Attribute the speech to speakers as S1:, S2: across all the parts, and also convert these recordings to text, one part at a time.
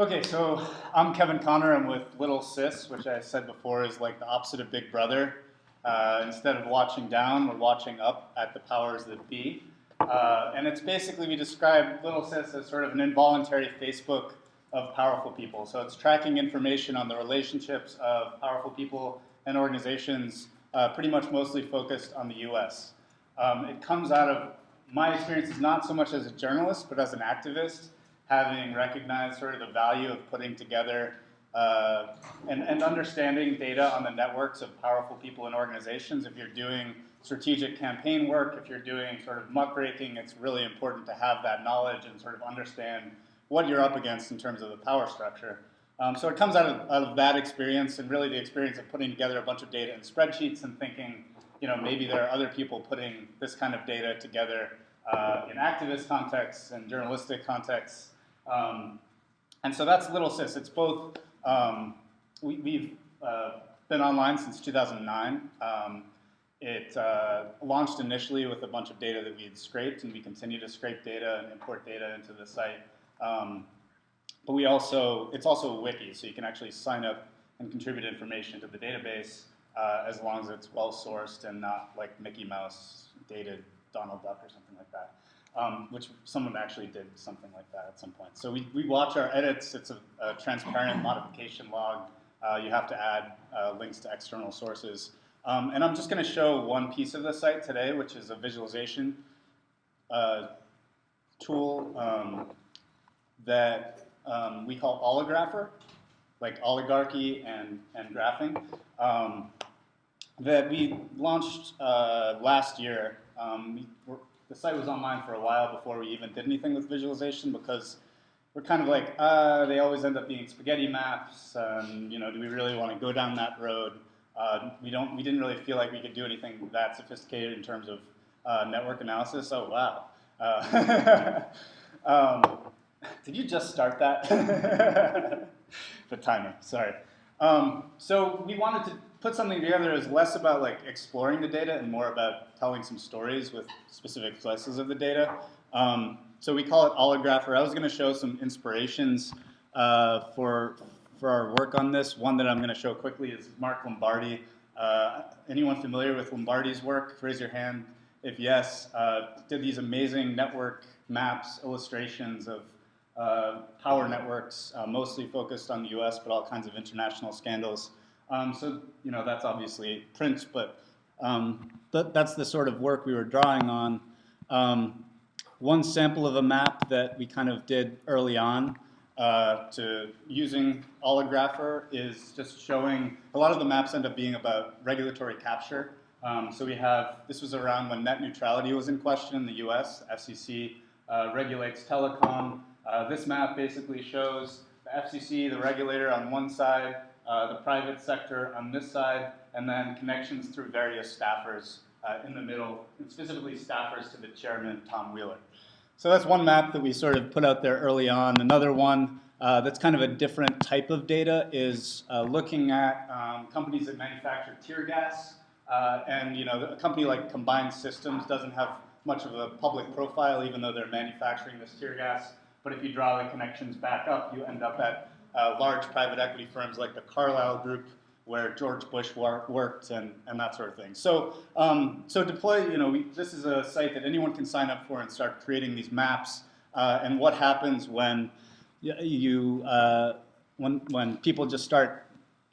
S1: Okay, so I'm Kevin Connor. I'm with Little Sis, which I said before is like the opposite of Big Brother. Instead of watching down, we're watching up at the powers that be. And it's basically, we describe Little Sis as sort of an involuntary Facebook of powerful people. So it's tracking information on the relationships of powerful people and organizations, pretty much mostly focused on the US. It comes out of my experiences not so much as a journalist, but as an activist, having recognized sort of the value of putting together and understanding data on the networks of powerful people and organizations. If you're doing strategic campaign work, if you're doing sort of muckraking, it's really important to have that knowledge and sort of understand what you're up against in terms of the power structure. So it comes out of that experience, and really the experience of putting together a bunch of data in spreadsheets and thinking, you know, maybe there are other people putting this kind of data together in activist contexts and journalistic contexts. And so that's Little Sis. It's both, we've been online since 2009. It launched initially with a bunch of data that we had scraped, and we continue to scrape data and import data into the site. But we also, it's also a wiki, so you can actually sign up and contribute information to the database as long as it's well-sourced and not like Mickey Mouse dated Donald Duck or something like that. Which someone actually did something like that at some point. So we watch our edits. It's a transparent modification log. You have to add links to external sources. And I'm just going to show one piece of the site today, which is a visualization tool that we call Oligrapher, like oligarchy and graphing, that we launched last year. The site was online for a while before we even did anything with visualization, because we're kind of like, they always end up being spaghetti maps, and you know, do we really want to go down that road? We didn't really feel like we could do anything that sophisticated in terms of network analysis. Oh wow. Did you just start that? The timing, sorry. So we wanted to put something together that was less about like exploring the data and more about telling some stories with specific slices of the data. So we call it Oligrapher. I was going to show some inspirations for our work on this. One that I'm going to show quickly is Mark Lombardi. Anyone familiar with Lombardi's work? Raise your hand if yes. Did these amazing network maps, illustrations of power networks, mostly focused on the US, but all kinds of international scandals. So, you know, that's obviously print, but that's the sort of work we were drawing on. One sample of a map that we kind of did early on to using Oligrapher is just showing, a lot of the maps end up being about regulatory capture. So we have, this was around when net neutrality was in question in the US. FCC regulates telecom. This map basically shows the FCC, the regulator on one side, the private sector on this side, and then connections through various staffers in the middle, and specifically staffers to the chairman, Tom Wheeler. So that's one map that we sort of put out there early on. Another one that's kind of a different type of data is looking at companies that manufacture tear gas. And you know, a company like Combined Systems doesn't have much of a public profile, even though they're manufacturing this tear gas. But if you draw the connections back up, you end up at large private equity firms like the Carlyle Group, where George Bush worked, and that sort of thing. So, so deploy, you know, this is a site that anyone can sign up for and start creating these maps. And what happens when when people just start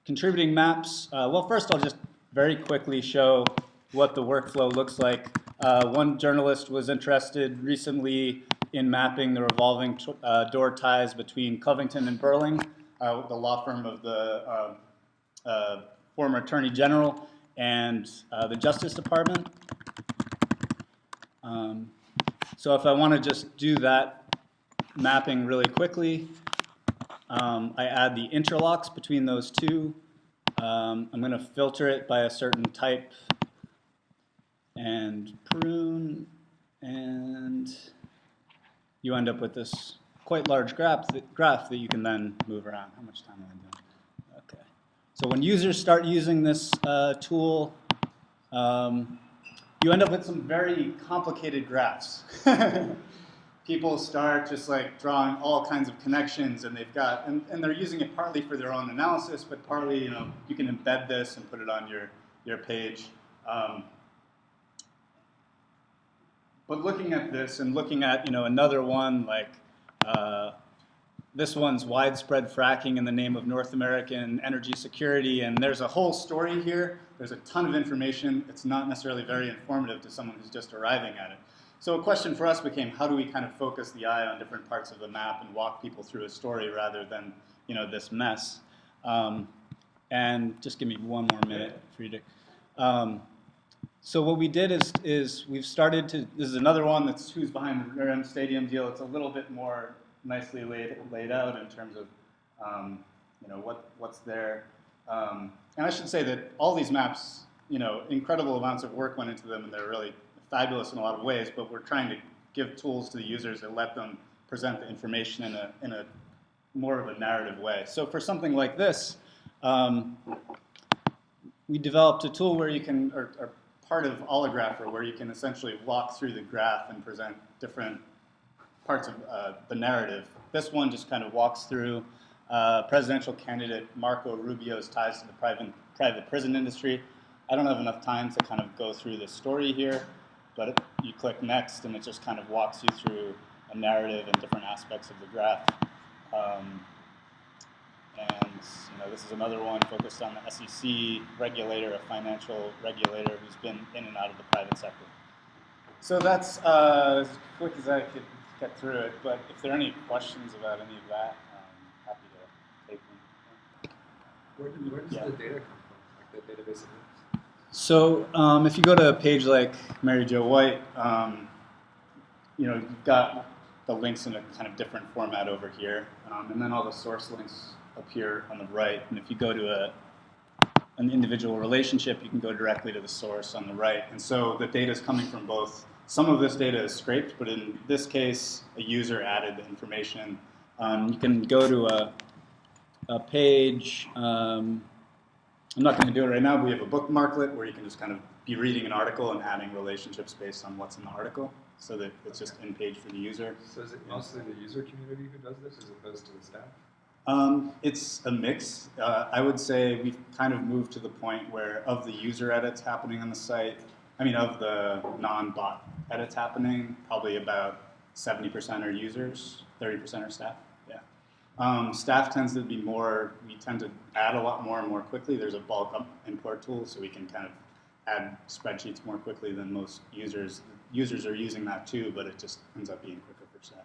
S1: contributing maps? Well, first I'll just very quickly show what the workflow looks like. One journalist was interested recently in mapping the revolving door ties between Covington and Burling, the law firm of the former Attorney General, and the Justice Department. So if I want to just do that mapping really quickly, I add the interlocks between those two. I'm going to filter it by a certain type and prune, and you end up with this quite large graph that you can then move around. How much time am I doing? Okay. So when users start using this tool, you end up with some very complicated graphs. people start just like drawing all kinds of connections, and they've got, and they're using it partly for their own analysis, but partly, you can embed this and put it on your page. But looking at this and looking at, another one like this one's widespread fracking in the name of North American energy security, and there's a whole story here. There's a ton of information. It's not necessarily very informative to someone who's just arriving at it. So a question for us became, how do we kind of focus the eye on different parts of the map and walk people through a story rather than, this mess? And just give me one more minute for you to. So what we did is we've started to, this is another one that's who's behind the RM Stadium deal. It's a little bit more nicely laid out in terms of, what's there. And I should say that all these maps, incredible amounts of work went into them, and they're really fabulous in a lot of ways, but we're trying to give tools to the users that let them present the information in a more of a narrative way. So for something like this, we developed a tool where you can, or part of Oligrapher, where you can essentially walk through the graph and present different parts of the narrative. This one just kind of walks through presidential candidate Marco Rubio's ties to the private prison industry. I don't have enough time to kind of go through the story here, but you click next and it just kind of walks you through a narrative and different aspects of the graph. And this is another one focused on the SEC regulator, a financial regulator who's been in and out of the private sector. So that's as quick as I could get through it, but if there are any questions about any of that, I'm happy to take them.
S2: Where does the data come from, like the database of it?
S1: So if you go to a page like Mary Jo White, you've got the links in a kind of different format over here, and then all the source links appear on the right. And if you go to an individual relationship, you can go directly to the source on the right. And so the data is coming from both. Some of this data is scraped, but in this case, a user added the information. You can go to a page. I'm not going to do it right now, but we have a bookmarklet where you can just kind of be reading an article and adding relationships based on what's in the article, so that it's just in page for the user.
S2: So is it mostly the user community who does this as opposed to the staff?
S1: It's a mix. I would say we've kind of moved to the point where of the user edits happening on the site, of the non-bot edits happening, probably about 70% are users, 30% are staff. Yeah. Staff tends to be more, we tend to add a lot more and more quickly. There's a bulk import tool, so we can kind of add spreadsheets more quickly than most users. Users are using that too, but it just ends up being quicker for staff.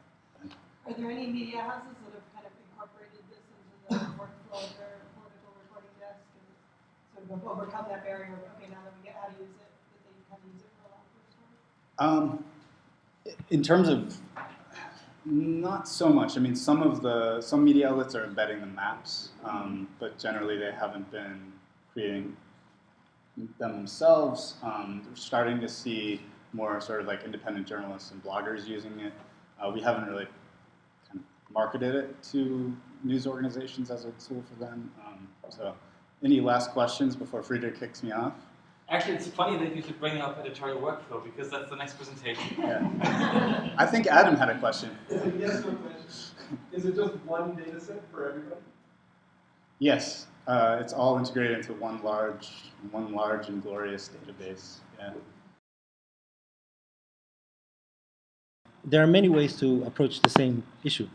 S3: Are there any media houses that have kind of incorporated this into the workflow of their political recording desk and sort of overcome that barrier of, okay, now that we get how to use it, that they kind of use it for a long story?
S1: In terms of, not so much. Some media outlets are embedding the maps, but generally they haven't been creating them themselves. We're starting to see more sort of like independent journalists and bloggers using it. We haven't really kind of marketed it to news organizations as a tool for them. So any last questions before Friedrich kicks me off?
S4: Actually, it's funny that you should bring up editorial workflow, because that's the next presentation.
S1: Yeah. I think Adam had a question.
S5: Yes, no question. Is it just one data set for everybody?
S1: Yes. It's all integrated into one large and glorious database. Yeah.
S6: There are many ways to approach the same issue.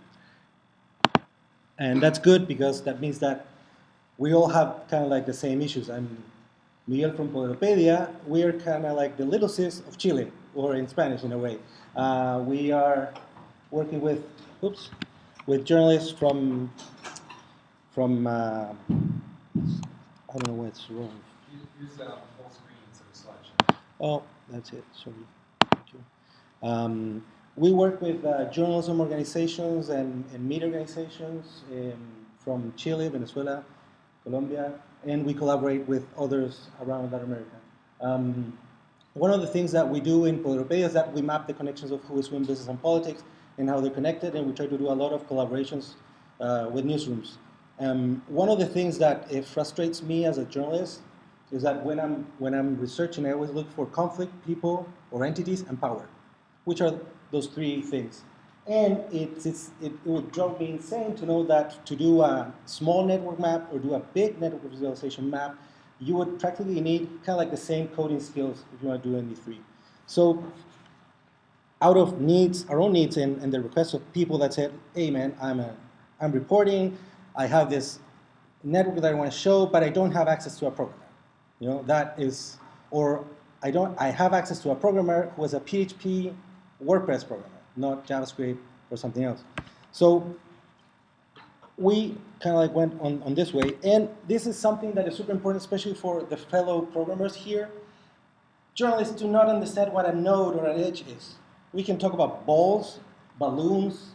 S6: And that's good, because that means that we all have kind of like the same issues. I'm Miguel from Poderopedia. We are kind of like the little sis of Chile, or in Spanish in a way. We are working with journalists from I don't know what's wrong.
S2: Use the full screen instead of slideshow.
S6: Oh, that's it. Sorry. Thank you. We work with journalism organizations and media organizations from Chile, Venezuela, Colombia, and we collaborate with others around Latin America. One of the things that we do in Poderopedia is that we map the connections of who is doing business and politics and how they're connected, and we try to do a lot of collaborations with newsrooms. One of the things that frustrates me as a journalist is that when I'm researching, I always look for conflict, people, or entities, and power, which are those three things. And it would drive me insane to know that to do a small network map or do a big network visualization map, you would practically need kind of like the same coding skills if you want to do NV3. So out of needs, our own needs, and the requests of people that said, hey man, I'm reporting, I have this network that I want to show, but I don't have access to a programmer. You know, that is, or I have access to a programmer who is a PHP WordPress programmer, not JavaScript or something else. So we kind of like went on this way, and this is something that is super important, especially for the fellow programmers here. Journalists do not understand what a node or an edge is. We can talk about balls, balloons,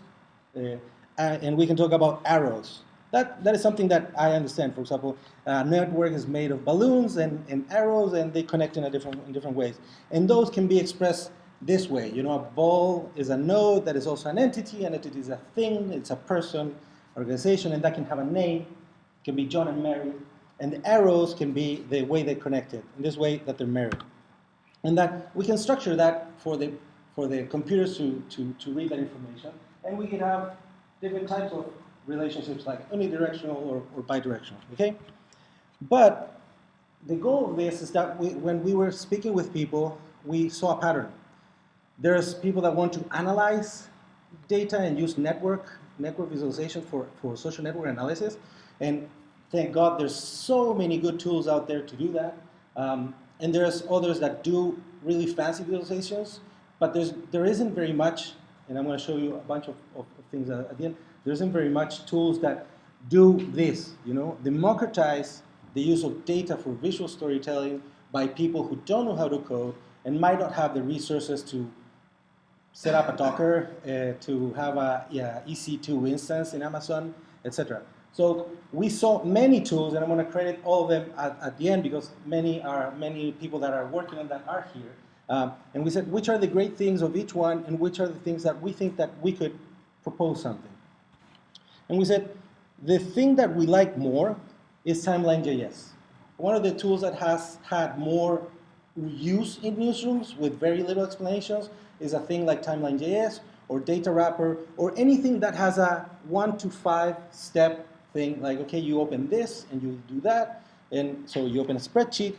S6: and we can talk about arrows. That is something that I understand. For example, a network is made of balloons and arrows, and they connect in different ways. And those can be expressed this way. You know, a ball is a node that is also an entity. An entity is a thing. It's a person, organization, and that can have a name. It can be John and Mary. And the arrows can be the way they're connected, in this way that they're married. And that we can structure that for the computers to read that information. And we can have different types of relationships like unidirectional or bidirectional, okay? But the goal of this is that when we were speaking with people, we saw a pattern. There's people that want to analyze data and use network visualization for social network analysis. And thank God there's so many good tools out there to do that. And there's others that do really fancy visualizations, but there isn't very much, and I'm going to show you a bunch of things at the end. There isn't very much tools that do this, you know, democratize the use of data for visual storytelling by people who don't know how to code and might not have the resources to set up a Docker, to have a EC2 instance in Amazon, etc. So we saw many tools, and I'm going to credit all of them at the end because many people that are working on that are here. And we said, which are the great things of each one, and which are the things that we think that we could propose something. And we said, the thing that we like more is Timeline.js. One of the tools that has had more use in newsrooms with very little explanations is a thing like Timeline.js or Data Wrapper or anything that has a 1 to 5 step thing, like, okay, you open this and you do that, and so you open a spreadsheet,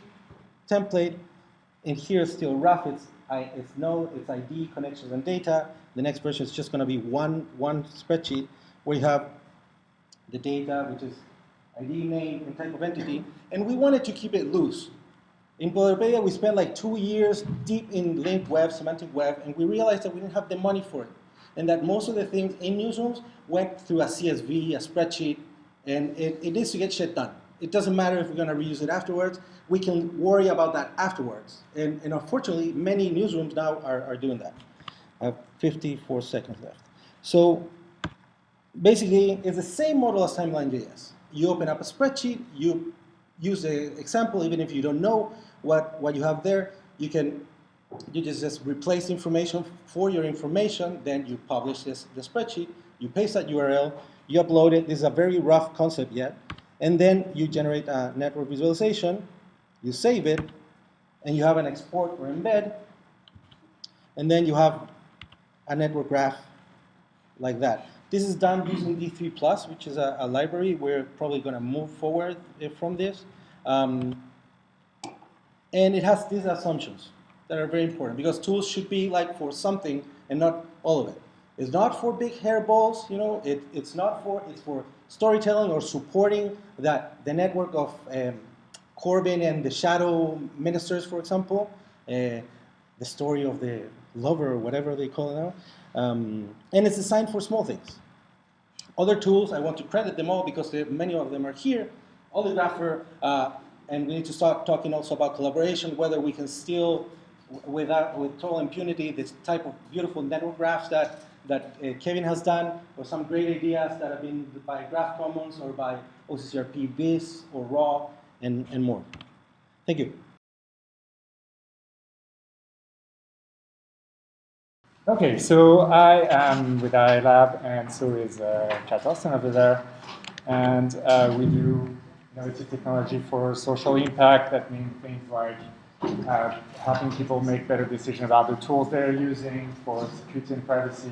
S6: template, and here it's still rough, it's node, it's ID, connections, and data. The next version is just going to be one spreadsheet where you have the data, which is ID, name, and type of entity, and we wanted to keep it loose. In Polarpedia, we spent like 2 years deep in linked web, semantic web, and we realized that we didn't have the money for it, and that most of the things in newsrooms went through a CSV, a spreadsheet, and it needs to get shit done. It doesn't matter if we're going to reuse it afterwards. We can worry about that afterwards. And unfortunately, many newsrooms now are doing that. I have 54 seconds left. So basically, it's the same model as Timeline.js. You open up a spreadsheet, you use the example, even if you don't know what you have there, you just replace information for your information, then you publish the spreadsheet, you paste that URL, you upload it. This is a very rough concept yet. And then you generate a network visualization, you save it, and you have an export or embed, and then you have a network graph like that. This is done using D3+, which is a library. We're probably going to move forward from this. And it has these assumptions that are very important, because tools should be like for something and not all of it. It's not for big hairballs, you know. It's for storytelling or supporting the network of Corbyn and the shadow ministers, for example, the story of the lover or whatever they call it now. And it's designed for small things. Other tools, I want to credit them all because many of them are here. Oligrapher, and we need to start talking also about collaboration, whether we can steal with total impunity this type of beautiful network graphs that Kevin has done, or some great ideas that have been by Graph Commons or by OCCRP Viz or Raw and more. Thank you.
S7: Okay, so I am with iLab, and so is Chad Austin over there. And we do innovative technology for social impact. That means things like helping people make better decisions about the tools they're using for security and privacy,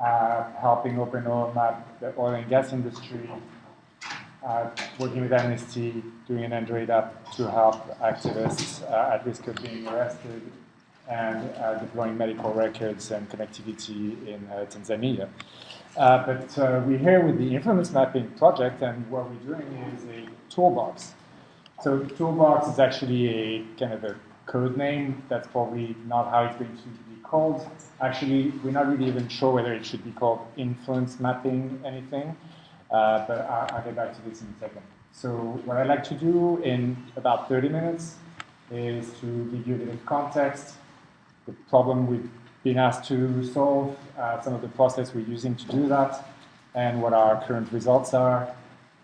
S7: helping open oil map the oil and gas industry, working with Amnesty, doing an Android app to help activists at risk of being arrested, and deploying medical records and connectivity in Tanzania. But we're here with the influence mapping project, and what we're doing is a toolbox. So Toolbox is actually a kind of a code name. That's probably not how it's going to be called. Actually, we're not really even sure whether it should be called influence mapping anything, but I'll get back to this in a second. So what I'd like to do in about 30 minutes is to give you a bit of context, the problem we've been asked to solve, some of the process we're using to do that, and what our current results are.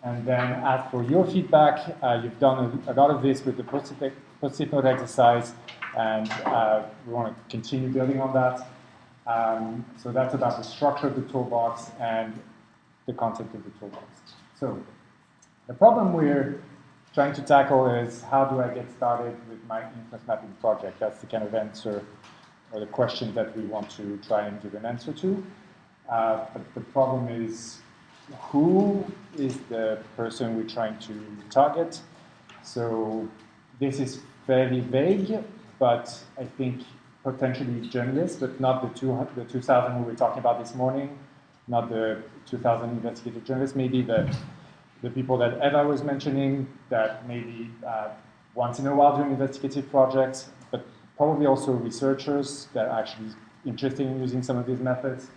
S7: And then ask for your feedback. You've done a lot of this with the post-it note exercise, and we want to continue building on that. So that's about the structure of the toolbox and the concept of the toolbox. So the problem we're trying to tackle is, how do I get started with my influence mapping project? That's the kind of answer, or the question that we want to try and give an answer to. But the problem is, who is the person we're trying to target? So this is fairly vague, but I think potentially journalists, but not the 2,000 we were talking about this morning, not the 2,000 investigative journalists, maybe the people that Eva was mentioning, that maybe once in a while doing investigative projects, but probably also researchers that are actually interested in using some of these methods.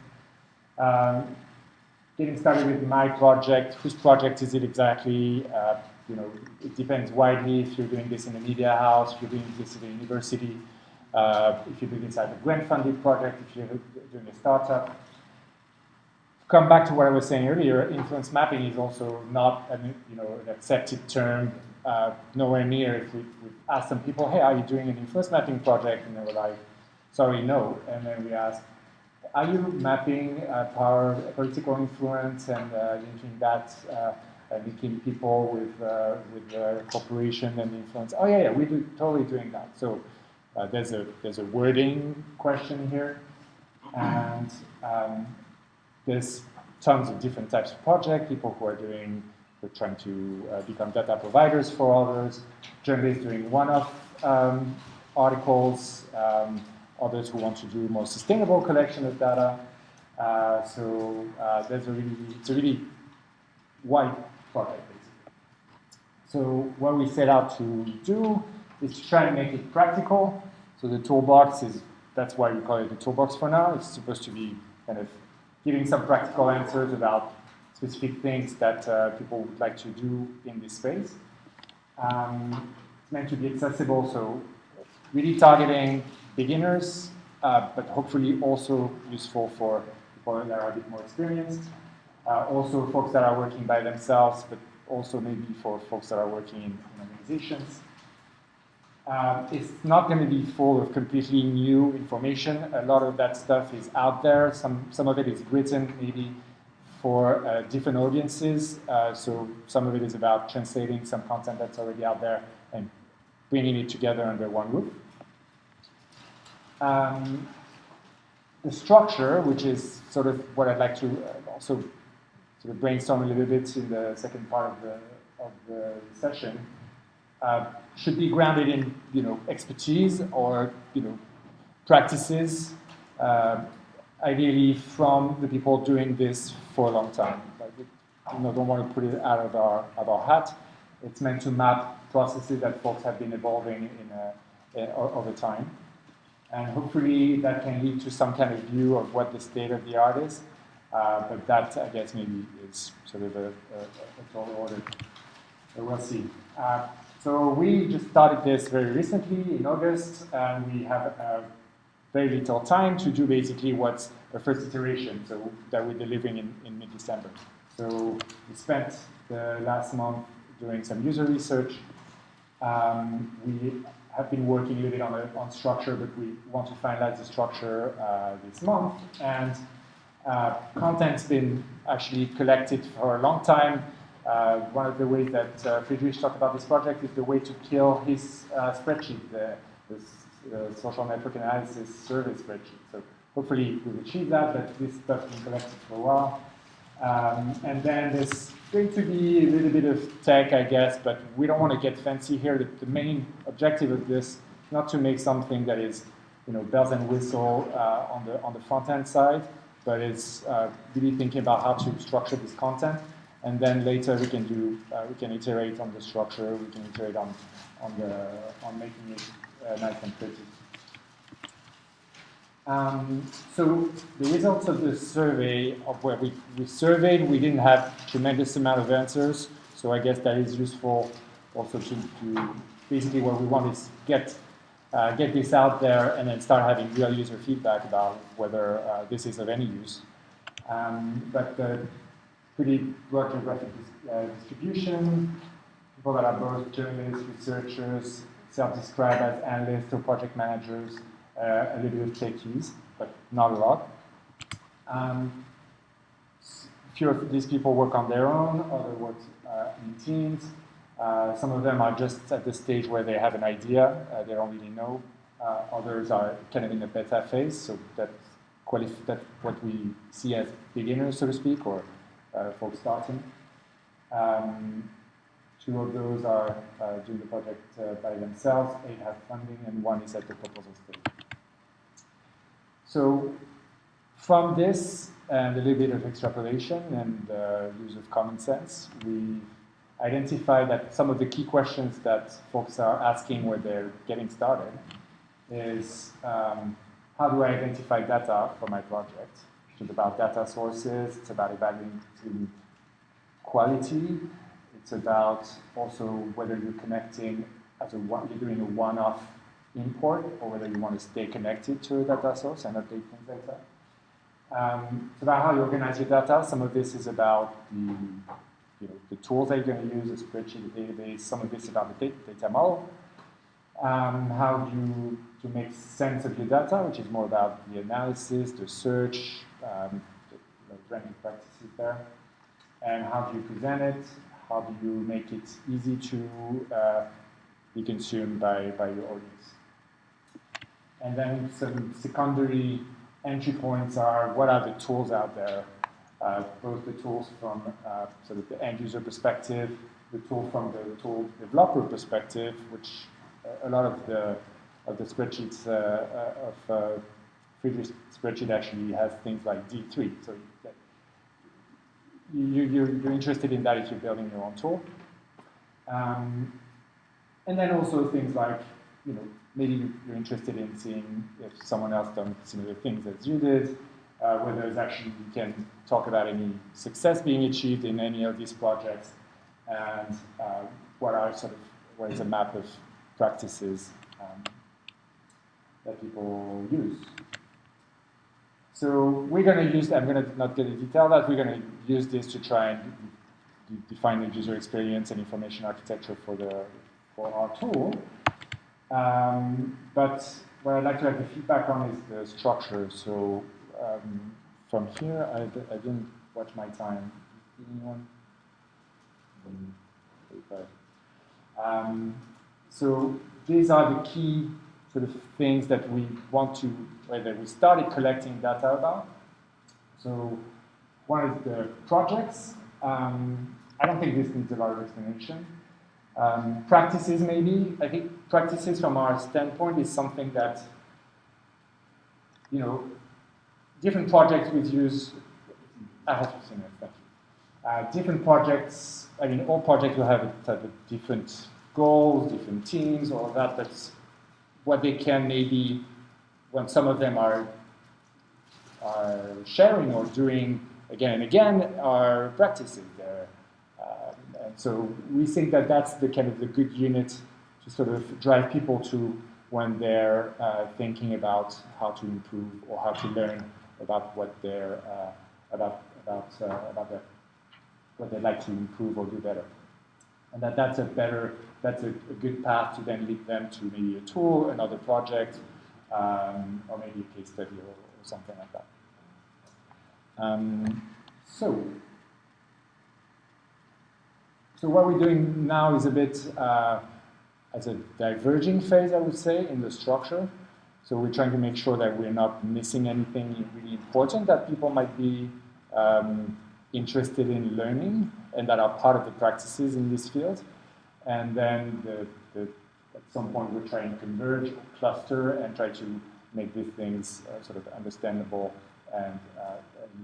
S7: Getting started with my project, whose project is it exactly? It depends widely if you're doing this in a media house, if you're doing this at a university, if you're doing this as a grant-funded project, if you're doing a startup. Come back to what I was saying earlier, influence mapping is also not an accepted term, nowhere near. If we ask some people, hey, are you doing an influence mapping project? And they were like, sorry, no. And then we ask, are you mapping power, political influence, and linking that, linking people with corporation and influence? Oh yeah, we're totally doing that. So there's a wording question here, and there's tons of different types of projects. People who are trying to become data providers for others, journalists doing one-off articles. Others who want to do more sustainable collection of data. It's a really wide project, basically. So what we set out to do is to try and make it practical. So the toolbox that's why we call it the toolbox for now. It's supposed to be kind of giving some practical answers about specific things that people would like to do in this space. It's meant to be accessible, so really targeting beginners, but hopefully also useful for people that are a bit more experienced. Also folks that are working by themselves, but also maybe for folks that are working in organizations. It's not going to be full of completely new information. A lot of that stuff is out there. Some of it is written maybe for different audiences. So some of it is about translating some content that's already out there and bringing it together under one roof. The structure, which is sort of what I'd like to also sort of brainstorm a little bit in the second part of the session, should be grounded in expertise or practices, ideally from the people doing this for a long time. Don't want to put it out of our hat. It's meant to map processes that folks have been evolving over time. And hopefully that can lead to some kind of view of what the state of the art is. But that, I guess, maybe is sort of a tall order. So we'll see. So we just started this very recently in August, and we have very little time to do basically what's the first iteration, so that we're delivering in mid-December. So we spent the last month doing some user research. We have been working a little bit on structure, but we want to finalize the structure this month. And content's been actually collected for a long time. One of the ways that Friedrich talked about this project is the way to kill his spreadsheet, the social network analysis survey spreadsheet. So hopefully we've achieved that, but this stuff's been collected for a while. And then there's going to be a little bit of tech, I guess, but we don't want to get fancy here. The main objective of this is not to make something that is, bells and whistle on the front end side, but it's really thinking about how to structure this content. And then later we can iterate on the structure. We can iterate on making it nice and pretty. So the results of the survey, of where we surveyed, we didn't have tremendous amount of answers. So I guess that is useful also to basically what we want is get this out there and then start having real user feedback about whether this is of any use. But pretty broad geographic distribution, people that are both journalists, researchers, self-described as analysts or project managers, a little bit of techies, but not a lot. A few of these people work on their own, others work in teams. Some of them are just at the stage where they have an idea, they don't really know. Others are kind of in the beta phase, so that's what we see as beginners, so to speak, or folks starting. Two of those are doing the project by themselves, 8 have funding, and 1 is at the proposal stage. So from this, and a little bit of extrapolation and use of common sense, we identify that some of the key questions that folks are asking when they're getting started is, how do I identify data for my project? It's about data sources, it's about evaluating quality, it's about also whether you're connecting you're doing a one-off import or whether you want to stay connected to a data source and update things like that. It's about how you organize your data. Some of this is about the tools that you're going to use, a spreadsheet, a database. Some of this is about the data model. How you to make sense of your data, which is more about the analysis, the search, the ranking practices there. And how do you present it? How do you make it easy to be consumed by your audience? And then some secondary entry points are what are the tools out there, both the tools from sort of the end user perspective, the tool from the tool developer perspective, which a lot of the spreadsheets of Friedrich's spreadsheet actually has things like D3. So you're interested in that if you're building your own tool. And then also things like, maybe you're interested in seeing if someone else done similar things as you did, whether there's actually, you can talk about any success being achieved in any of these projects, and what is a map of practices that people use. So we're going to use, I'm going to not get into detail that, we're going to use this to try and define the user experience and information architecture for our tool. But what I'd like to have the feedback on is the structure. So from here, I didn't watch my time. Anyone? So these are the key sort of things that we want to, whether we started collecting data about. So one is the projects. I don't think this needs a lot of explanation. Practices, maybe. I think practices from our standpoint is something that, different projects would use. I have to say that, thank you. Different projects, all projects will have different goals, different teams, all of that. That's what they can maybe, when some of them are sharing or doing again and again, are practicing there. And so we think that that's the kind of the good unit to sort of drive people to when they're thinking about how to improve or how to learn about what they're what they'd like to improve or do better. And that's a good path to then lead them to maybe a tool, another project, or maybe a case study or something like that. So what we're doing now is a bit as a diverging phase, I would say, in the structure. So we're trying to make sure that we're not missing anything really important that people might be interested in learning and that are part of the practices in this field. And then at some point we're trying to converge or cluster and try to make these things sort of understandable and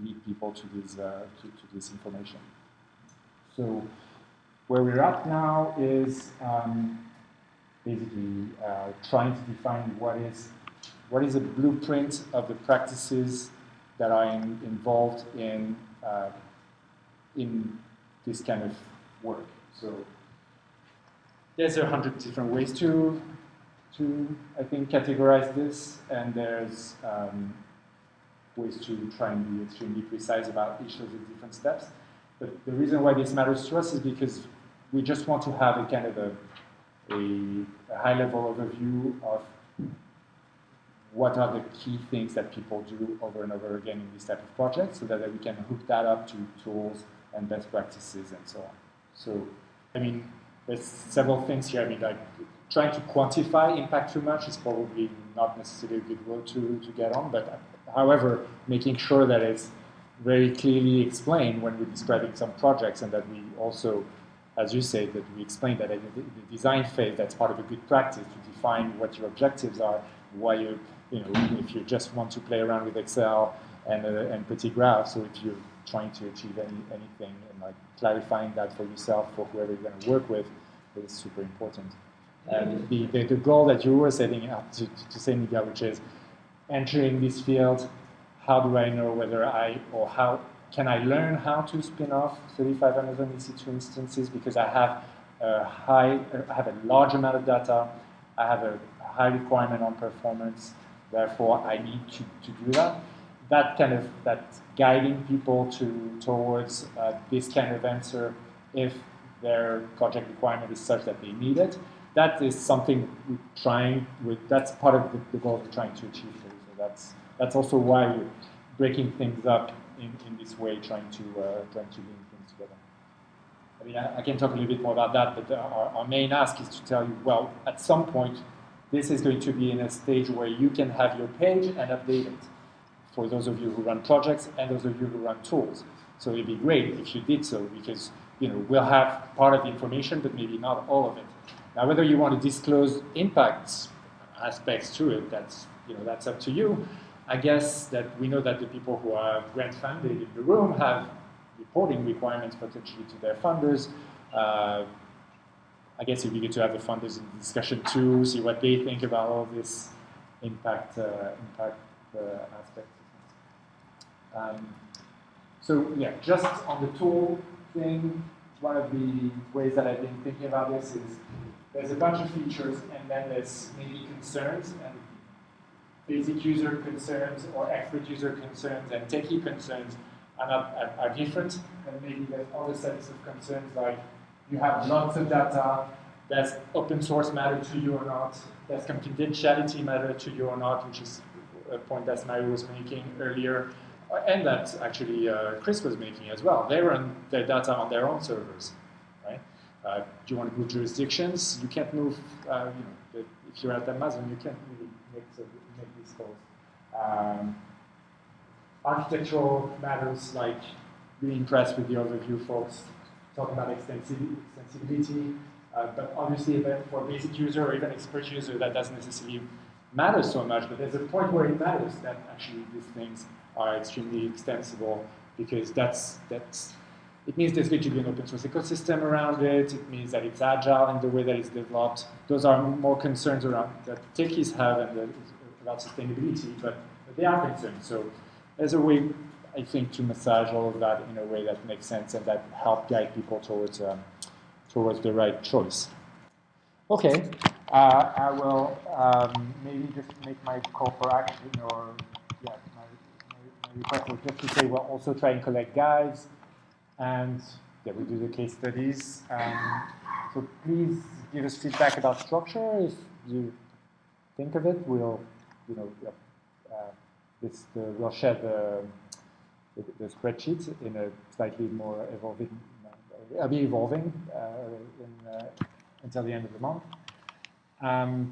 S7: lead people to this information. So where we're at now is basically trying to define what is a blueprint of the practices that are involved in this kind of work. So there's 100 different ways to I think categorize this, and there's ways to try and be extremely precise about each of the different steps. But the reason why this matters to us is because we just want to have a kind of a high-level overview of what are the key things that people do over and over again in this type of project, so that we can hook that up to tools and best practices and so on. So, I mean, there's several things here. I mean, like trying to quantify impact too much is probably not necessarily a good road to get on, but however, making sure that it's very clearly explained when we're describing some projects, and that we also, as you say, that we explain that in the design phase, that's part of a good practice to define what your objectives are, why you know, if you just want to play around with Excel and pretty graphs, or if you're trying to achieve anything, and like clarifying that for yourself, for whoever you're going to work with, is super important. And the goal that you were setting up to say, Miguel, which is entering this field, how do I know whether how can I learn how to spin off 35 Amazon EC2 instances, because I have a large amount of data, I have a high requirement on performance, therefore I need to do that. That guiding people towards this kind of answer if their project requirement is such that they need it. That is something we're trying with. That's part of the goal we're trying to achieve here. So that's also why we're breaking things up in this way, trying to link things together. I mean, I can talk a little bit more about that, but our main ask is to tell you, well, at some point, this is going to be in a stage where you can have your page and update it for those of you who run projects and those of you who run tools. So it'd be great if you did so, because we'll have part of the information, but maybe not all of it. Now, whether you want to disclose impacts aspects to it, that's up to you. I guess that we know that the people who are grant funded in the room have reporting requirements potentially to their funders. I guess it'd be good to have the funders in the discussion too, see what they think about all this impact aspects. So yeah, just on the tool thing, one of the ways that I've been thinking about this is there's a bunch of features, and then there's maybe concerns, and basic user concerns or expert user concerns and techie concerns are different. And maybe there's other sets of concerns, like you have lots of data, does open source matter to you or not? Does confidentiality matter to you or not? Which is a point that Mary was making earlier, and that actually Chris was making as well. They run their data on their own servers, right? Do you want to move jurisdictions? You can't move, if you're at Amazon, you can't really make these calls. Architectural matters, like being impressed with the overview folks, talk about extensibility, but obviously for a basic user or even expert user, that doesn't necessarily matter so much, but there's a point where it matters that actually these things are extremely extensible, because it means there's going to be an open source ecosystem around it. It means that it's agile in the way that it's developed. Those are more concerns around that techies have and about sustainability, but they are concerned. So there's a way, I think, to massage all of that in a way that makes sense and that help guide people towards the right choice. Okay, I will maybe just make my call for action, or yeah, my request was just to say we'll also try and collect guides. And yeah, we do the case studies. So please give us feedback about structure if you think of it. We'll, we'll share the spreadsheet in a slightly more evolving. It'll be evolving until the end of the month.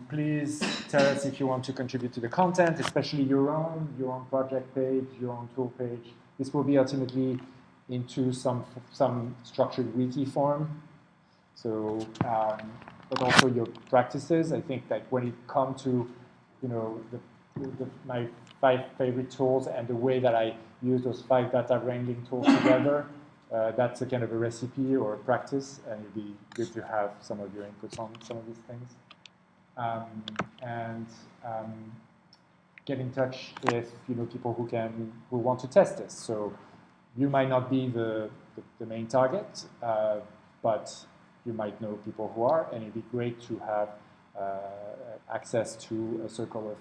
S7: Please tell us if you want to contribute to the content, especially your own project page, your own tool page. This will be ultimately into some structured wiki form. So, but also your practices. I think that when it comes to, my 5 favorite tools and the way that I use those 5 data wrangling tools together, that's a kind of a recipe or a practice, and it'd be good to have some of your inputs on some of these things. Get in touch with people who want to test this. So you might not be the main target, but you might know people who are, and it'd be great to have access to a circle of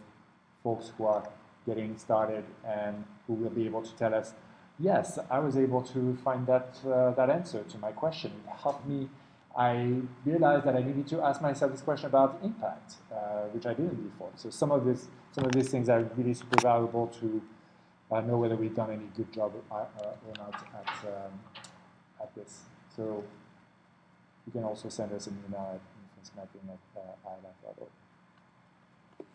S7: folks who are getting started and who will be able to tell us, yes, I was able to find that answer to my question. It helped me. I realized that I needed to ask myself this question about impact, which I didn't before. So some of these things are really super valuable to know whether we've done any good job or not at this. So you can also send us an email at influencemapping@ilab.org.